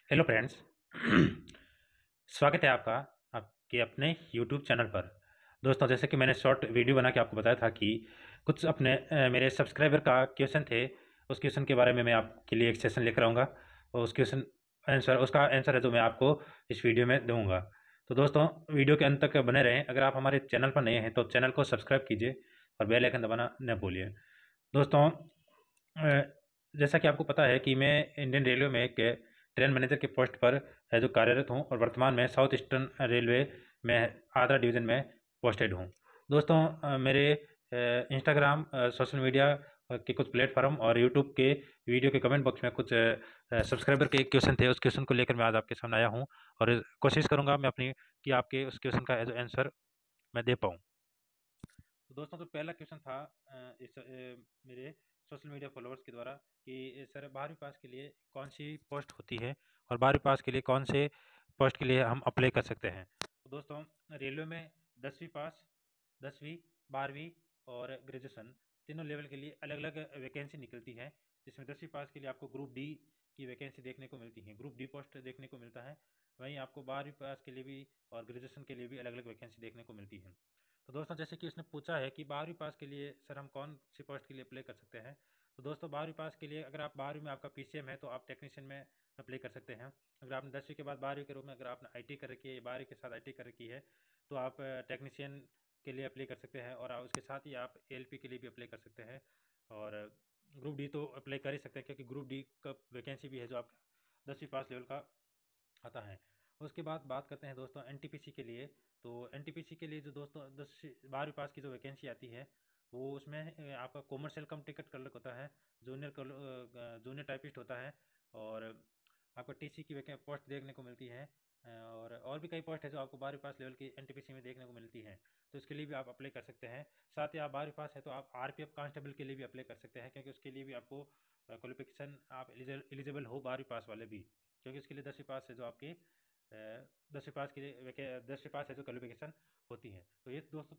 Hello friends. स्वागत है आपका आपके अपने यूट्यूब चैनल पर। दोस्तों, जैसे कि मैंने शॉर्ट वीडियो बना के आपको बताया था कि कुछ अपने मेरे सब्सक्राइबर का क्वेश्चन थे। उस क्वेश्चन के बारे में मैं आपके लिए एक सेशन लेकर आऊँगा और उस क्वेश्चन आंसर उसका आंसर है जो मैं आपको इस वीडियो में दूंगा। तो दोस्तों, वीडियो के अंत तक बने रहें। अगर आप हमारे चैनल पर नए हैं तो चैनल को सब्सक्राइब कीजिए और बेल आइकन दबाना न भूलिए। दोस्तों, अ, जैसा कि आपको पता है कि मैं इंडियन रेलवे में एक ट्रेन मैनेजर के पोस्ट पर है जो कार्यरत हूं और वर्तमान में साउथ ईस्टर्न रेलवे में आगरा डिवीज़न में पोस्टेड हूं। दोस्तों, मेरे इंस्टाग्राम, सोशल मीडिया के कुछ प्लेटफॉर्म और यूट्यूब के वीडियो के कमेंट बॉक्स में कुछ सब्सक्राइबर के क्वेश्चन थे। उस क्वेश्चन को लेकर मैं आज आपके सामने आया हूं और कोशिश करूंगा मैं अपनी कि आपके उस क्वेश्चन का आंसर मैं दे पाऊँ। तो दोस्तों, जो पहला क्वेश्चन था मेरे सोशल मीडिया फॉलोअर्स के द्वारा कि सर 12वीं पास के लिए कौन सी पोस्ट होती है और 12वीं पास के लिए कौन से पोस्ट के लिए हम अप्लाई कर सकते हैं। तो दोस्तों, रेलवे में 10वीं पास, 10वीं, 12वीं और ग्रेजुएशन तीनों लेवल के लिए अलग अलग वैकेंसी निकलती है। जिसमें 10वीं पास के लिए आपको ग्रुप डी की वैकेंसी देखने को मिलती है, ग्रुप डी पोस्ट देखने को मिलता है। वहीं आपको 12वीं पास के लिए भी और ग्रेजुएशन के लिए भी अलग अलग वैकेंसी देखने को मिलती है। तो दोस्तों, जैसे कि उसने पूछा है कि 12वीं पास के लिए सर हम कौन सी पोस्ट के लिए अप्लाई कर सकते हैं। तो दोस्तों, 12वीं पास के लिए अगर आप 12वीं में आपका पीसीएम है तो आप टेक्नीशियन में अप्लाई कर सकते हैं। अगर आपने 10वीं के बाद 12वीं के रूप में अगर आपने आईटी कर रखी है या 12वीं के साथ आईटी कर रखी है तो आप टेक्नीशियन के लिए अप्लाई कर सकते हैं और उसके साथ ही आप एएलपी के लिए भी अप्लाई कर सकते हैं। और ग्रुप डी तो अप्लाई कर ही सकते हैं क्योंकि ग्रुप डी का वैकेंसी भी है जो आप 10वीं पास लेवल का आता है। उसके बाद बात करते हैं दोस्तों एनटीपीसी के लिए। तो एनटीपीसी के लिए जो दोस्तों 12वीं पास की जो वैकेंसी आती है वो उसमें आपका कॉमर्शियल कम टिकट क्लर्क होता है, जूनियर टाइपिस्ट होता है और आपको टीसी की पोस्ट देखने को मिलती है। और भी कई पोस्ट है जो आपको 12वीं पास लेवल की एनटीपीसी में देखने को मिलती है। तो इसके लिए भी आप अप्लाई कर सकते हैं। साथ ही आप 12वीं पास है तो आप आरपीएफ कांस्टेबल के लिए भी अप्लाई कर सकते हैं क्योंकि उसके लिए भी आपको क्वालिफिकेशन आप एलिजिबल हो 12वीं पास वाले भी, क्योंकि उसके लिए 10वीं पास है जो आपकी 10वीं पास के लिए 10वीं पास है जो क्वालिफिकेशन होती है। तो ये दोस्तों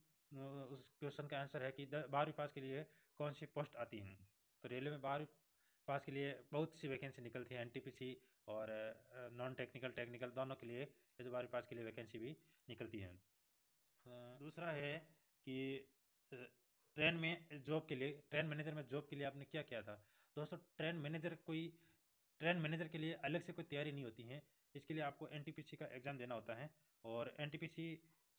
उस क्वेश्चन का आंसर है कि 12वीं पास के लिए कौन सी पोस्ट आती हैं। तो रेलवे में 12वीं पास के लिए बहुत सी वैकेंसी निकलती है, एनटीपीसी और नॉन टेक्निकल टेक्निकल दोनों के लिए ये जो 12वीं पास के लिए वैकेंसी भी निकलती है। दूसरा है कि ट्रेन में जॉब के लिए, ट्रेन मैनेजर में जॉब के लिए आपने क्या किया था। दोस्तों, ट्रेन मैनेजर के लिए अलग से कोई तैयारी नहीं होती है। इसके लिए आपको एनटीपीसी का एग्ज़ाम देना होता है और एनटीपीसी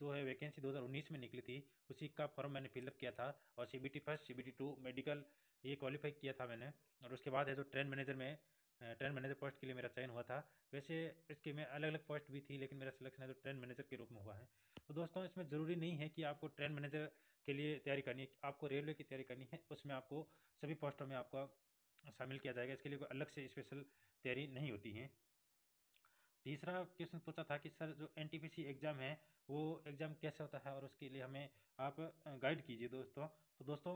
जो है वैकेंसी 2019 में निकली थी, उसी का फॉर्म मैंने फिलअप किया था और CBT first, CBT two, medical ये क्वालिफाई किया था मैंने। और उसके बाद है जो ट्रेन मैनेजर पोस्ट के लिए मेरा चयन हुआ था। वैसे इसके में अलग अलग पोस्ट भी थी लेकिन मेरा सिलेक्शन है जो ट्रेन मैनेजर के रूप में हुआ है। तो दोस्तों, इसमें ज़रूरी नहीं है कि आपको ट्रेन मैनेजर के लिए तैयारी करनी है, आपको रेलवे की तैयारी करनी है, उसमें आपको सभी पोस्टों में आपका शामिल किया जाएगा। इसके लिए कोई अलग से स्पेशल तैयारी नहीं होती है। तीसरा क्वेश्चन पूछा था कि सर जो एनटीपीसी एग्ज़ाम है वो एग्ज़ाम कैसे होता है और उसके लिए हमें आप गाइड कीजिए दोस्तों। तो दोस्तों,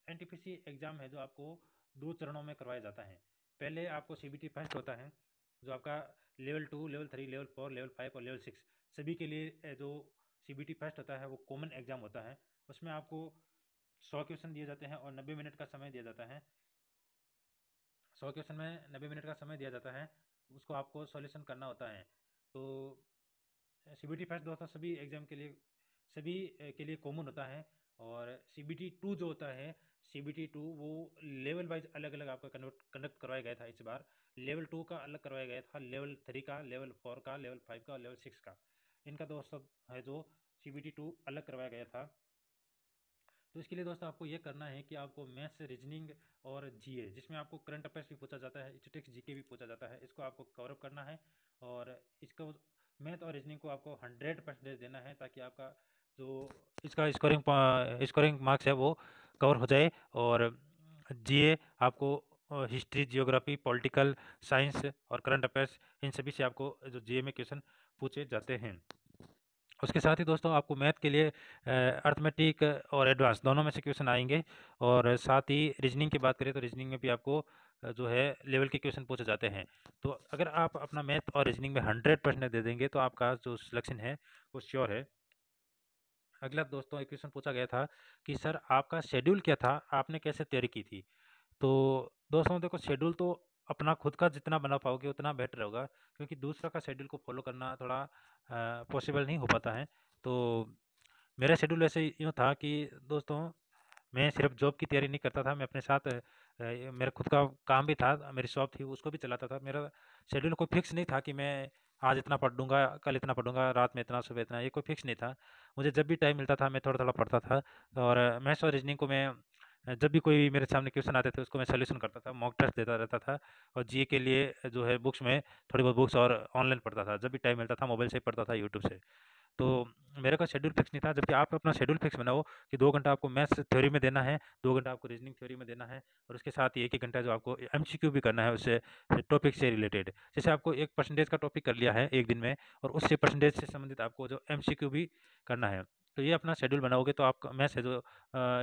एनटीपीसी एग्ज़ाम है जो आपको 2 चरणों में करवाया जाता है। पहले आपको सीबीटी फर्स्ट होता है जो आपका लेवल 2, लेवल 3, लेवल 4, लेवल 5 और लेवल 6 सभी के लिए जो सीबीटी फर्स्ट होता है वो कॉमन एग्ज़ाम होता है। उसमें आपको 100 क्वेश्चन दिए जाते हैं और 90 मिनट का समय दिया जाता है। 100 क्वेश्चन में 90 मिनट का समय दिया जाता है, उसको आपको सॉल्यूशन करना होता है। तो सीबीटी फर्स्ट दोस्तों सभी के लिए कॉमन होता है। और सीबीटी टू जो होता है, सीबीटी टू वो लेवल वाइज अलग अलग आपका कंडक्ट करवाया गया था। इस बार लेवल 2 का अलग करवाया गया था, लेवल 3 का, लेवल 4 का, लेवल 5 का और लेवल 6 का। इनका दोस्तों है जो सीबीटी टू अलग करवाया गया था। तो इसके लिए दोस्तों आपको ये करना है कि आपको मैथ्स, रीजनिंग और जीए, जिसमें आपको करंट अफेयर्स भी पूछा जाता है, स्टैटिस्टिक्स, जीके भी पूछा जाता है, इसको आपको कवर अप करना है। और इसको मैथ और रीजनिंग को आपको 100% देना है ताकि आपका जो इसका स्कोरिंग मार्क्स है वो कवर हो जाए। और जीए आपको हिस्ट्री, जियोग्राफी, पॉलिटिकल साइंस और करंट अफेयर्स, इन सभी से आपको जो जीए में क्वेश्चन पूछे जाते हैं। उसके साथ ही दोस्तों आपको मैथ के लिए अर्थमेटिक और एडवांस दोनों में से क्वेश्चन आएंगे। और साथ ही रीजनिंग की बात करें तो रीजनिंग में भी आपको जो है लेवल के क्वेश्चन पूछे जाते हैं। तो अगर आप अपना मैथ और रीजनिंग में 100% दे देंगे तो आपका जो सिलेक्शन है वो श्योर है। अगला दोस्तों एक क्वेश्चन पूछा गया था कि सर आपका शेड्यूल क्या था, आपने कैसे तैयारी की थी। तो दोस्तों देखो, शेड्यूल तो अपना खुद का जितना बना पाओगे उतना बेटर होगा, क्योंकि दूसरा का शेड्यूल को फॉलो करना थोड़ा पॉसिबल नहीं हो पाता है। तो मेरा शेड्यूल वैसे यूँ था कि दोस्तों, मैं सिर्फ जॉब की तैयारी नहीं करता था, मैं अपने साथ मेरा खुद का काम भी था, मेरी शॉप थी उसको भी चलाता था। मेरा शेड्यूल कोई फिक्स नहीं था कि मैं आज इतना पढ़ लूँगा, कल इतना पढ़ूँगा, रात में इतना, सुबह इतना, ये कोई फिक्स नहीं था। मुझे जब भी टाइम मिलता था मैं थोड़ा-थोड़ा पढ़ता था। और मैथ्स और रीजनिंग को मैं जब भी कोई मेरे सामने क्वेश्चन आते थे उसको मैं सॉल्यूशन करता था, मॉक टेस्ट देता रहता था। और जीए के लिए जो है बुक्स में थोड़ी बहुत बुक्स और ऑनलाइन पढ़ता था, जब भी टाइम मिलता था मोबाइल से ही पढ़ता था, यूट्यूब से। तो मेरा कोई शेड्यूल फिक्स नहीं था, जबकि आप अपना शेड्यूल फिक्स बनाओ कि 2 घंटा आपको मैथ्स थ्योरी में देना है, 2 घंटा आपको रीजनिंग थ्योरी में देना है, और उसके साथ ही 1-1 घंटा जो आपको एमसीक्यू भी करना है उससे टॉपिक से रिलेटेड। जैसे आपको 1% का टॉपिक कर लिया है 1 दिन में, और उससे परसेंटेज से संबंधित आपको जो एमसीक्यू भी करना है। तो ये अपना शेड्यूल बनाओगे तो आप मैथ्स है जो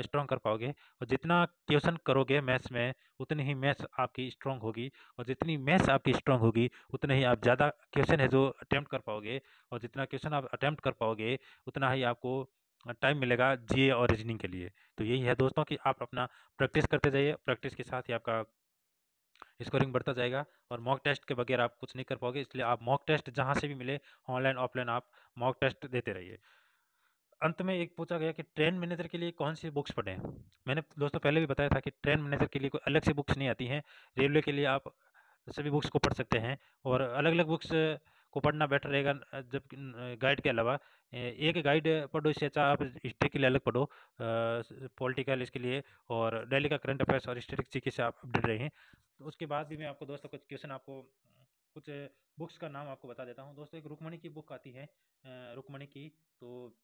स्ट्रॉन्ग कर पाओगे, और जितना क्वेश्चन करोगे मैथ्स में, उतनी ही मैथ्स आपकी स्ट्रॉन्ग होगी, और जितनी मैथ्स आपकी स्ट्रॉन्ग होगी, उतने ही आप ज़्यादा क्वेश्चन है जो अटेम्प्ट कर पाओगे, और जितना क्वेश्चन आप अटेम्प्ट कर पाओगे उतना ही आपको टाइम मिलेगा जीए और रीजनिंग के लिए। तो यही है दोस्तों कि आप अपना प्रैक्टिस करते जाइए, प्रैक्टिस के साथ ही आपका स्कोरिंग बढ़ता जाएगा, और मॉक टेस्ट के बगैर आप कुछ नहीं कर पाओगे। इसलिए आप मॉक टेस्ट जहाँ से भी मिले, ऑनलाइन ऑफलाइन, आप मॉक टेस्ट देते रहिए। अंत में एक पूछा गया कि ट्रेन मैनेजर के लिए कौन सी बुक्स पढ़ें। मैंने दोस्तों पहले भी बताया था कि ट्रेन मैनेजर के लिए कोई अलग से बुक्स नहीं आती हैं। रेलवे के लिए आप सभी बुक्स को पढ़ सकते हैं, और अलग अलग बुक्स को पढ़ना बेटर रहेगा, जब गाइड के अलावा एक गाइड पढ़ो, इससे अच्छा आप हिस्ट्री के लिए अलग पढ़ो, पॉलिटिकल इसके लिए, और डेली का करंट अफेयर्स और हिस्ट्रिक जी के से आप अपडेट रहें। तो उसके बाद भी मैं आपको दोस्तों कुछ क्वेश्चन, आपको कुछ बुक्स का नाम आपको बता देता हूँ दोस्तों। एक रुक्मणी की बुक आती है, रुक्मणी की। तो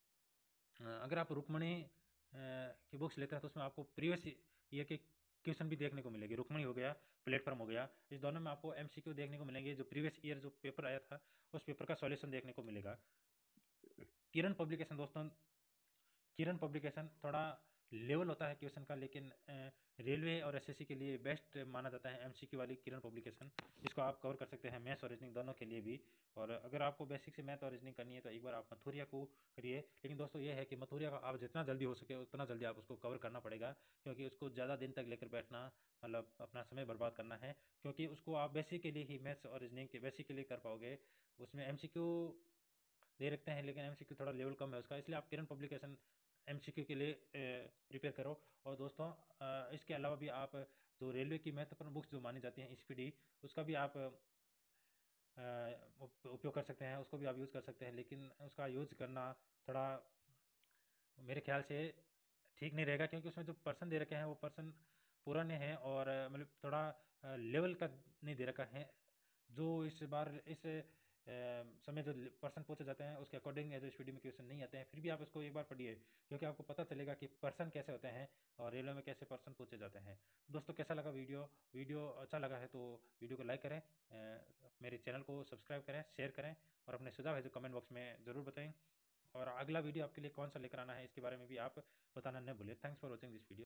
अगर आप रुक्मणी की बुक्स लेते हैं तो उसमें आपको प्रीवियस ईयर के क्वेश्चन भी देखने को मिलेगी। रुक्मणी हो गया, प्लेटफॉर्म हो गया, इस दोनों में आपको एमसीक्यू देखने को मिलेंगे। जो प्रीवियस ईयर जो पेपर आया था उस पेपर का सॉल्यूशन देखने को मिलेगा। किरण पब्लिकेशन दोस्तों, किरण पब्लिकेशन थोड़ा लेवल होता है क्वेश्चन का, लेकिन रेलवे और एसएससी के लिए बेस्ट माना जाता है एमसीक्यू वाली किरण पब्लिकेशन। इसको आप कवर कर सकते हैं मैथ्स और रीजनिंग दोनों के लिए भी। और अगर आपको बेसिक से मैथ और रीजनिंग करनी है तो एक बार आप मथुरिया को करिए। लेकिन दोस्तों ये है कि मथुरिया का आप जितना जल्दी हो सके उतना जल्दी आप उसको कवर करना पड़ेगा, क्योंकि उसको ज़्यादा दिन तक लेकर बैठना मतलब अपना समय बर्बाद करना है, क्योंकि उसको आप बेसिक के लिए ही, मैथ्स और रीजनिंग के बेसिक के लिए कर पाओगे। उसमें एमसीक्यू दे रखते हैं लेकिन एमसीक्यू थोड़ा लेवल कम है उसका, इसलिए आप किरण पब्लिकेशन एमसीक्यू के लिए प्रिपेयर करो। और दोस्तों इसके अलावा भी आप जो रेलवे की महत्वपूर्ण बुक्स जो मानी जाती हैं स्पीडी, उसका भी आप उपयोग कर सकते हैं, उसको भी आप यूज़ कर सकते हैं। लेकिन उसका यूज़ करना थोड़ा मेरे ख्याल से ठीक नहीं रहेगा, क्योंकि उसमें जो पर्सन दे रखे हैं वो पर्सन पुराने हैं, और मतलब थोड़ा लेवल का नहीं दे रखा है। जो इस बार इस समय जो पर्सन पूछे जाते हैं उसके अकॉर्डिंग जो स्पीडी में क्वेश्चन नहीं आते हैं, फिर भी आप उसको एक बार पढ़िए, क्योंकि आपको पता चलेगा कि पर्सन कैसे होते हैं और रेलवे में कैसे पर्सन पूछे जाते हैं। दोस्तों कैसा लगा वीडियो? वीडियो अच्छा लगा है तो वीडियो को लाइक करें, मेरे चैनल को सब्सक्राइब करें, शेयर करें, और अपने सुझाव है जो कमेंट बॉक्स में ज़रूर बताएं। और अगला वीडियो आपके लिए कौन सा लेकर आना है इसके बारे में भी आप बताना न भूलें। Thanks for watching this video.